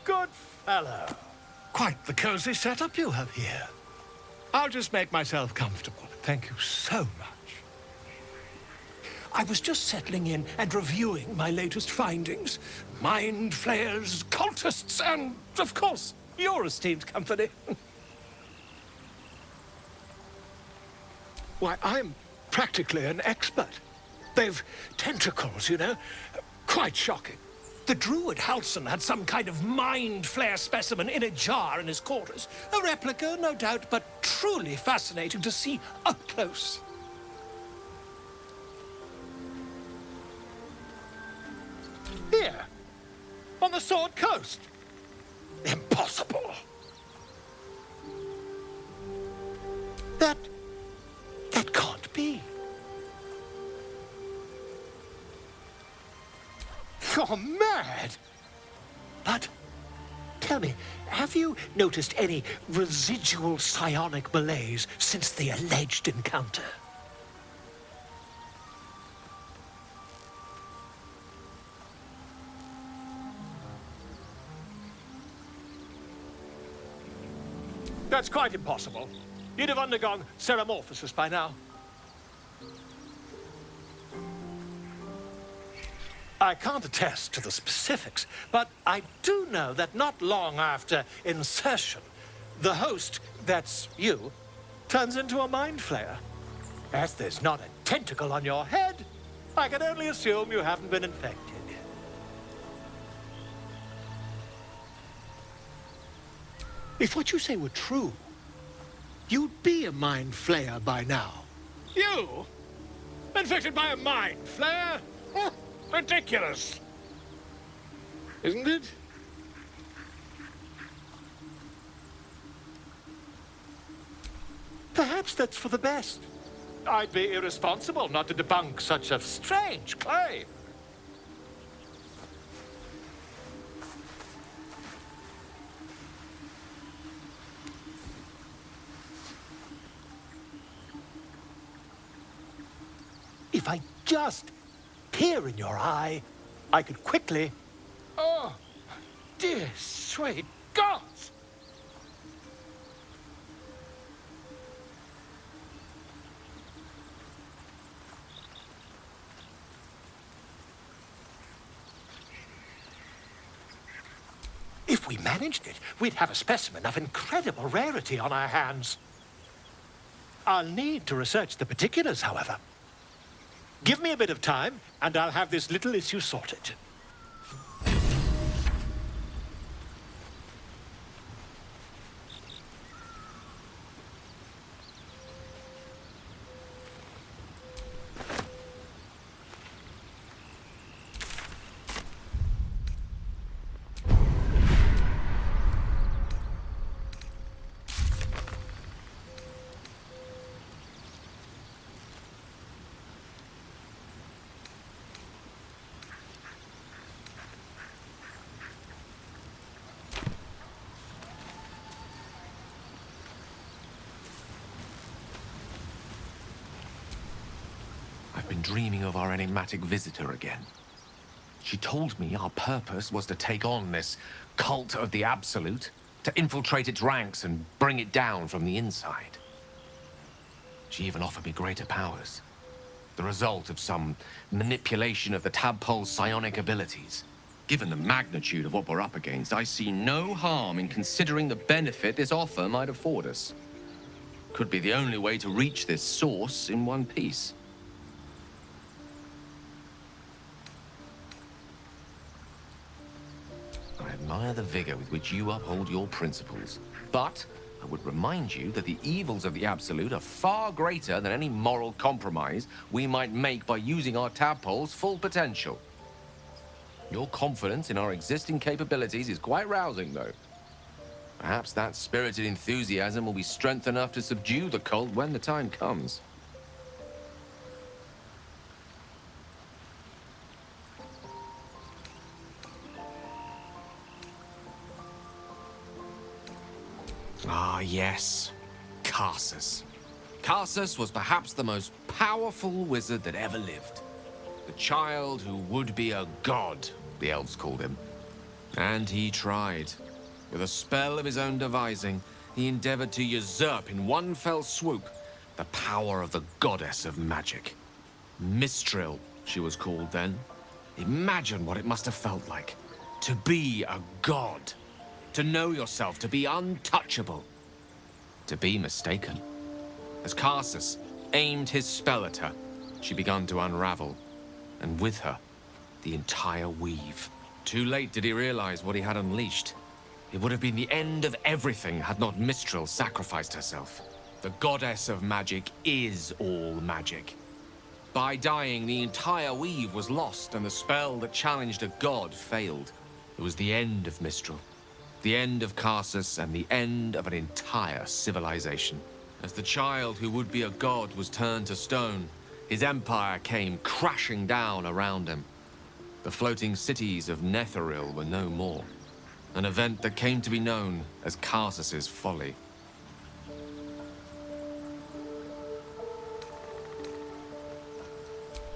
good fellow. Quite the cozy setup you have here. I'll just make myself comfortable. Thank you so much. I was just settling in and reviewing my latest findings. Mind Flayers, cultists, and, of course, your esteemed company. Why, I'm practically an expert. They've tentacles, you know? Quite shocking. The druid Halson had some kind of mind flare specimen in a jar in his quarters. A replica, no doubt, but truly fascinating to see up close. Here, on the Sword Coast. Impossible. That can't be. You're mad! But, tell me, have you noticed any residual psionic malaise since the alleged encounter? That's quite impossible. You'd have undergone ceramorphosis by now. I can't attest to the specifics, but I do know that not long after insertion, the host, that's you, turns into a mind flayer. As there's not a tentacle on your head, I can only assume you haven't been infected. If what you say were true, you'd be a mind flayer by now. You? Infected by a mind flayer? Ridiculous. Isn't it? Perhaps that's for the best. I'd be irresponsible not to debunk such a strange claim. If I just peer in your eye, I could quickly... Oh, dear sweet gods! If we managed it, we'd have a specimen of incredible rarity on our hands. I'll need to research the particulars, however. Give me a bit of time, and I'll have this little issue sorted. I've been dreaming of our enigmatic visitor again. She told me our purpose was to take on this cult of the Absolute, to infiltrate its ranks and bring it down from the inside. She even offered me greater powers, the result of some manipulation of the tadpole's psionic abilities. Given the magnitude of what we're up against, I see no harm in considering the benefit this offer might afford us. Could be the only way to reach this source in one piece. I admire the vigor with which you uphold your principles, but I would remind you that the evils of the Absolute are far greater than any moral compromise we might make by using our tadpole's full potential. Your confidence in our existing capabilities is quite rousing, though. Perhaps that spirited enthusiasm will be strength enough to subdue the cult when the time comes. Ah, yes. Karsus. Karsus was perhaps the most powerful wizard that ever lived. The child who would be a god, the elves called him. And he tried. With a spell of his own devising, he endeavored to usurp in one fell swoop the power of the goddess of magic. Mistral, she was called then. Imagine what it must have felt like. To be a god. To know yourself, to be untouchable. To be mistaken. As Karsus aimed his spell at her, she began to unravel. And with her, the entire weave. Too late did he realize what he had unleashed. It would have been the end of everything had not Mistral sacrificed herself. The goddess of magic is all magic. By dying, the entire weave was lost, and the spell that challenged a god failed. It was the end of Mistral, the end of Karsus, and the end of an entire civilization. As the child who would be a god was turned to stone, his empire came crashing down around him. The floating cities of Netheril were no more. An event that came to be known as Karsus's folly.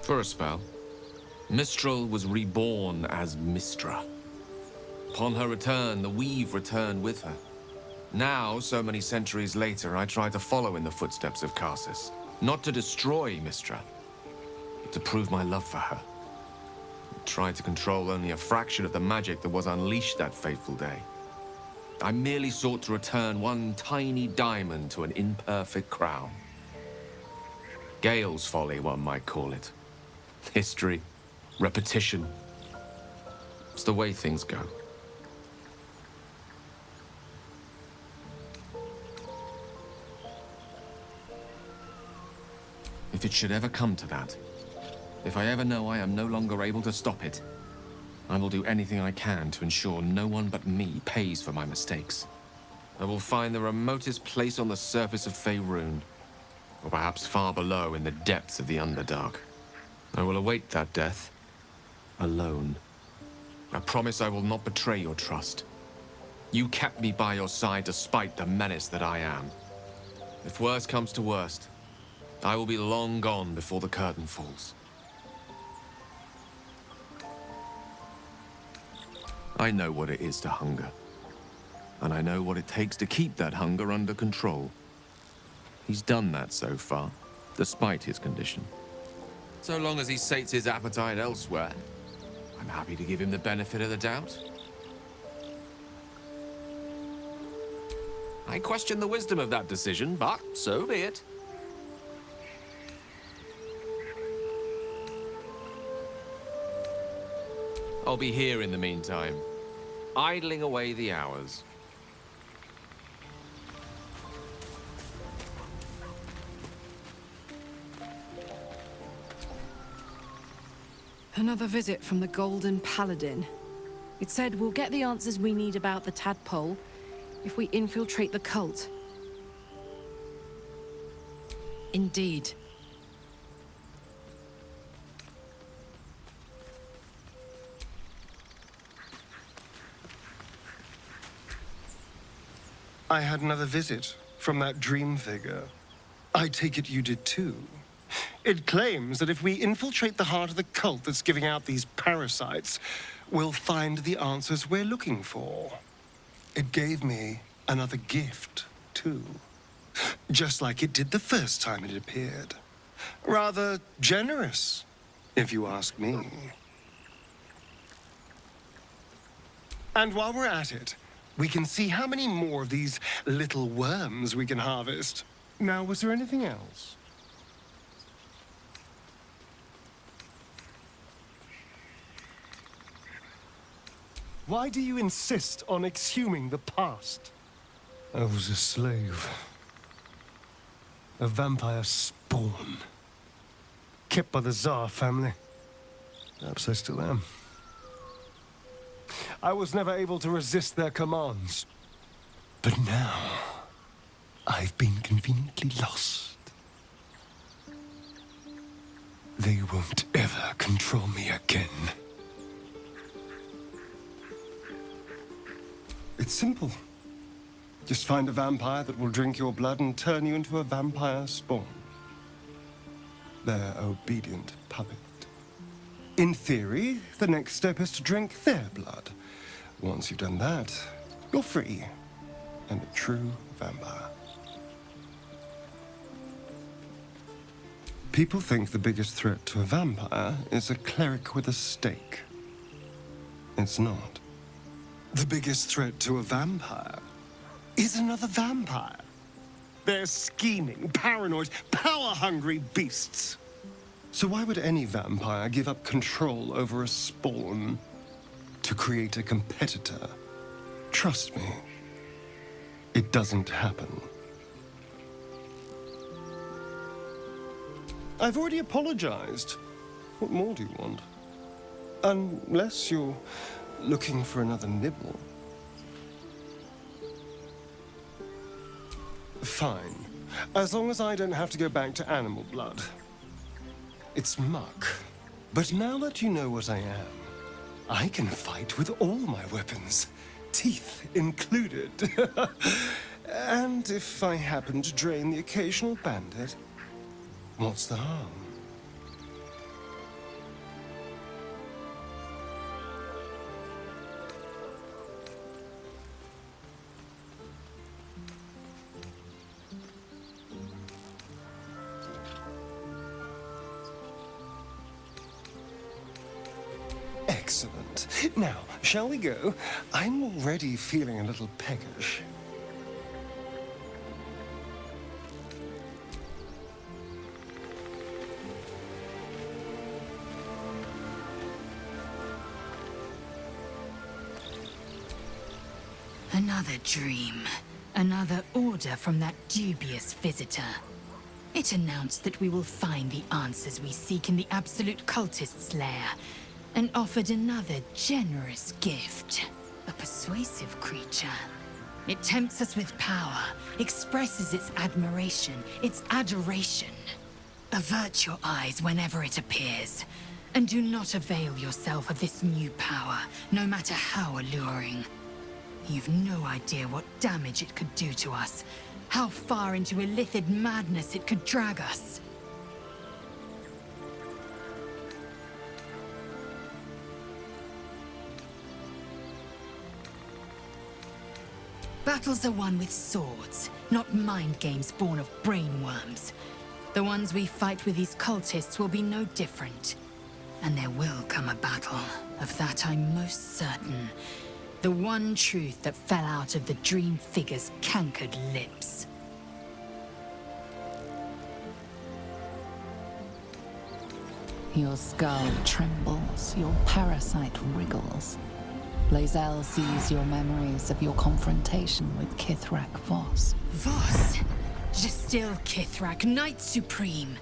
For a spell, Mistral was reborn as Mistra. Upon her return, the weave returned with her. Now, so many centuries later, I try to follow in the footsteps of Karsus. Not to destroy Mistra, but to prove my love for her. I tried to control only a fraction of the magic that was unleashed that fateful day. I merely sought to return one tiny diamond to an imperfect crown. Gale's folly, one might call it. History, repetition. It's the way things go. If it should ever come to that, if I ever know I am no longer able to stop it, I will do anything I can to ensure no one but me pays for my mistakes. I will find the remotest place on the surface of Faerûn, or perhaps far below in the depths of the Underdark. I will await that death, alone. I promise I will not betray your trust. You kept me by your side despite the menace that I am. If worst comes to worst, I will be long gone before the curtain falls. I know what it is to hunger. And I know what it takes to keep that hunger under control. He's done that so far, despite his condition. So long as he sates his appetite elsewhere, I'm happy to give him the benefit of the doubt. I question the wisdom of that decision, but so be it. I'll be here in the meantime, idling away the hours. Another visit from the Golden Paladin. It said we'll get the answers we need about the tadpole if we infiltrate the cult. Indeed. I had another visit from that dream figure. I take it you did too. It claims that if we infiltrate the heart of the cult that's giving out these parasites, we'll find the answers we're looking for. It gave me another gift, too. Just like it did the first time it appeared. Rather generous, if you ask me. And while we're at it, we can see how many more of these little worms we can harvest. Now, was there anything else? Why do you insist on exhuming the past? I was a slave. A vampire spawn. Kept by the Tsar family. Perhaps I still am. I was never able to resist their commands. But now, I've been conveniently lost. They won't ever control me again. It's simple. Just find a vampire that will drink your blood and turn you into a vampire spawn. Their obedient puppet. In theory, the next step is to drink their blood. Once you've done that, you're free and a true vampire. People think the biggest threat to a vampire is a cleric with a stake. It's not. The biggest threat to a vampire is another vampire. They're scheming, paranoid, power-hungry beasts. So why would any vampire give up control over a spawn to create a competitor? Trust me, it doesn't happen. I've already apologized. What more do you want? Unless you're looking for another nibble. Fine. As long as I don't have to go back to animal blood. It's muck. But now that you know what I am, I can fight with all my weapons, teeth included. And if I happen to drain the occasional bandit, what's the harm? Excellent. Now, shall we go? I'm already feeling a little peckish. Another dream. Another order from that dubious visitor. It announced that we will find the answers we seek in the Absolute Cultist's lair, and offered another generous gift. A persuasive creature. It tempts us with power, expresses its admiration, its adoration. Avert your eyes whenever it appears, and do not avail yourself of this new power, no matter how alluring. You've no idea what damage it could do to us, how far into illithid madness it could drag us. Battles are won with swords, not mind games born of brainworms. The ones we fight with these cultists will be no different. And there will come a battle, of that I'm most certain. The one truth that fell out of the dream figure's cankered lips. Your skull trembles, your parasite wriggles. Lae'zel sees your memories of your confrontation with Kithrak Voss. Voss? Justil Kithrak, Knight Supreme.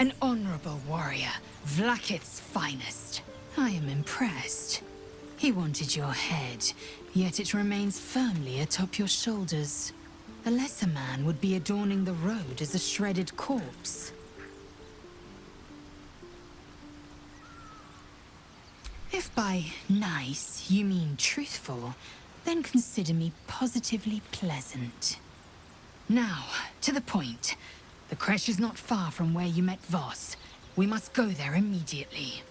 An honorable warrior, Vlaakith's finest. I am impressed. He wanted your head, yet it remains firmly atop your shoulders. A lesser man would be adorning the road as a shredded corpse. If by nice you mean truthful, then consider me positively pleasant. Now, to the point. The creche is not far from where you met Voss. We must go there immediately.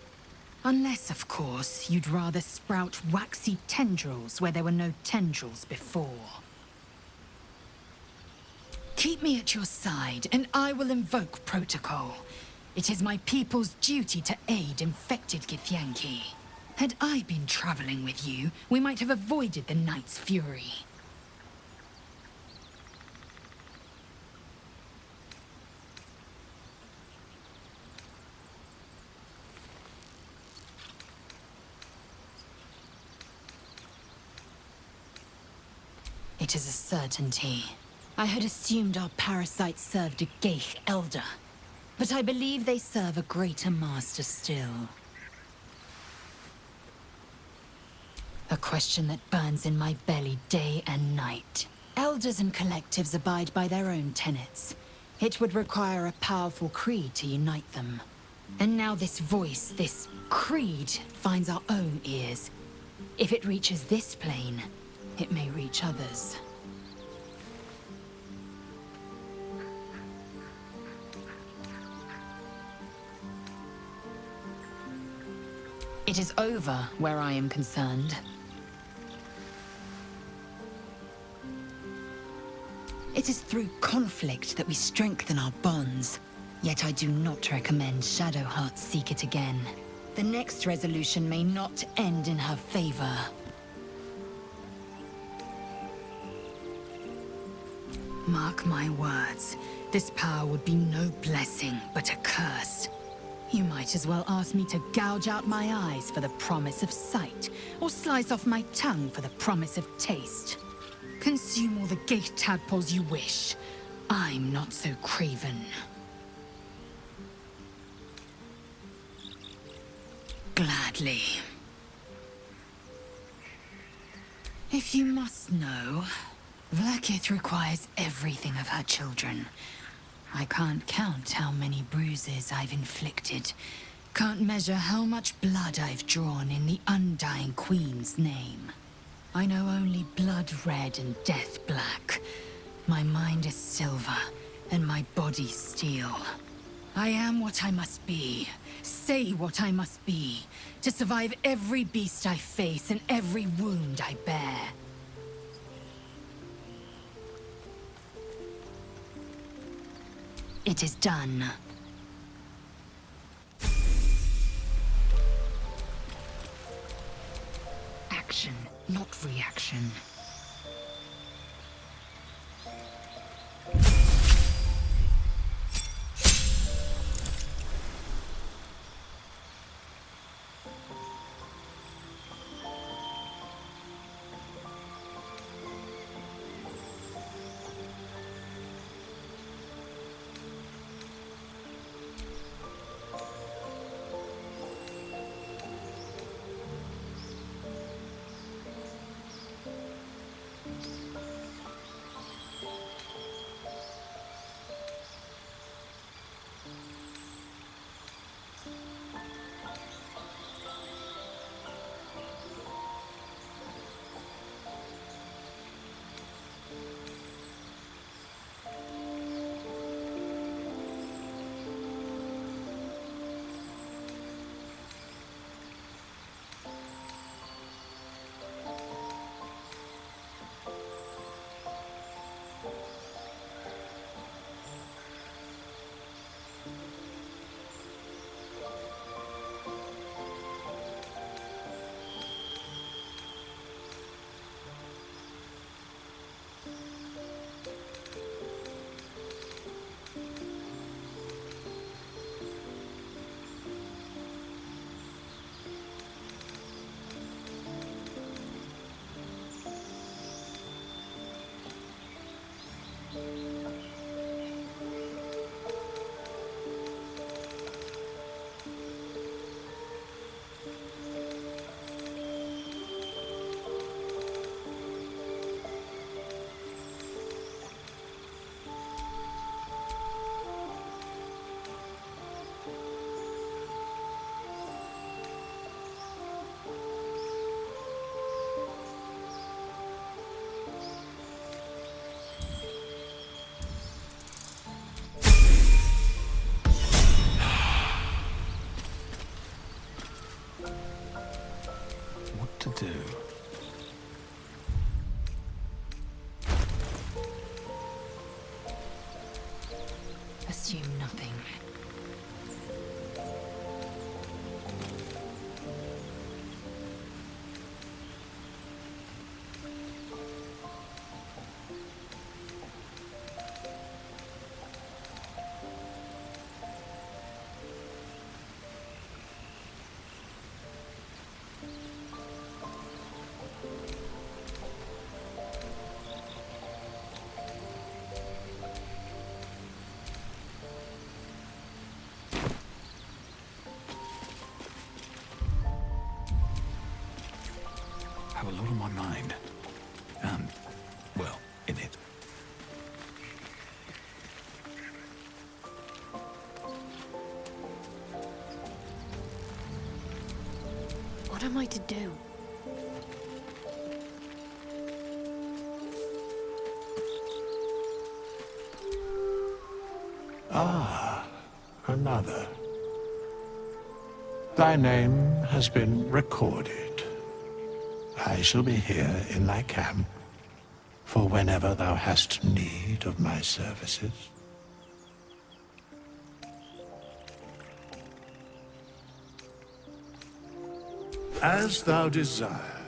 Unless, of course, you'd rather sprout waxy tendrils where there were no tendrils before. Keep me at your side, and I will invoke protocol. It is my people's duty to aid infected Githyanki. Had I been traveling with you, we might have avoided the Knight's fury. It is a certainty. I had assumed our parasites served a Geich elder, but I believe they serve a greater master still. A question that burns in my belly day and night. Elders and collectives abide by their own tenets. It would require a powerful creed to unite them. And now this voice, this creed, finds our own ears. If it reaches this plane, it may reach others. It is over where I am concerned. It is through conflict that we strengthen our bonds. Yet I do not recommend Shadowheart seek it again. The next resolution may not end in her favor. Mark my words, this power would be no blessing, but a curse. You might as well ask me to gouge out my eyes for the promise of sight, or slice off my tongue for the promise of taste. Consume all the gate tadpoles you wish. I'm not so craven. Gladly. If you must know, Vlaakith requires everything of her children. I can't count how many bruises I've inflicted. Can't measure how much blood I've drawn in the Undying Queen's name. I know only blood red and death black. My mind is silver, and my body steel. I am what I must be, say what I must be, to survive every beast I face and every wound I bear. It is done. Action, not reaction. To do. Assume nothing. I have a lot on my mind. And, well, in it. What am I to do? Another. Thy name has been recorded. I shall be here in thy camp, for whenever thou hast need of my services. As thou desire.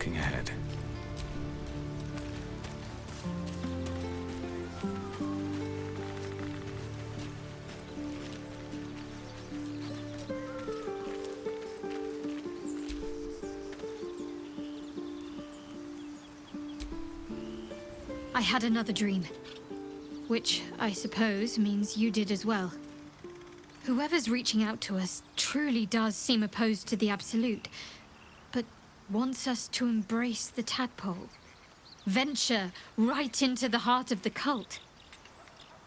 looking ahead. I had another dream. Which, I suppose, means you did as well. Whoever's reaching out to us truly does seem opposed to the Absolute, but wants us to embrace the tadpole. Venture right into the heart of the cult.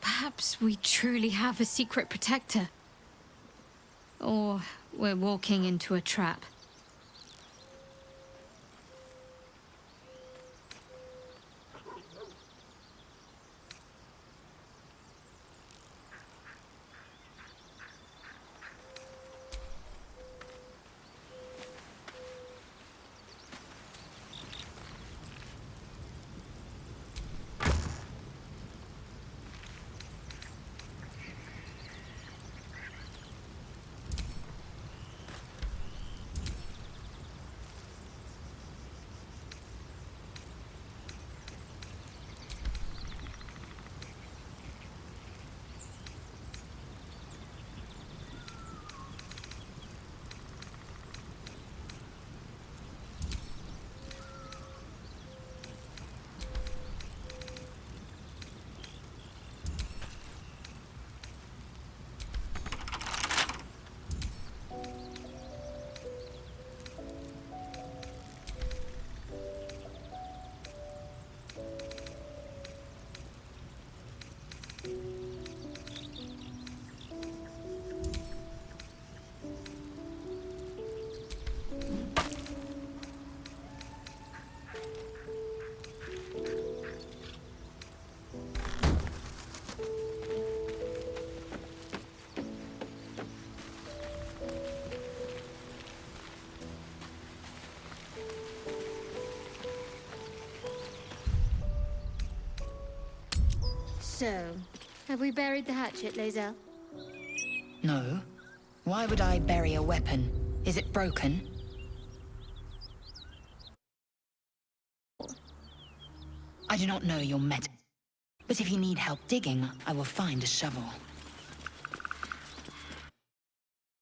Perhaps we truly have a secret protector. Or we're walking into a trap. So, have we buried the hatchet, Lae'zel? No. Why would I bury a weapon? Is it broken? I do not know your method. But if you need help digging, I will find a shovel.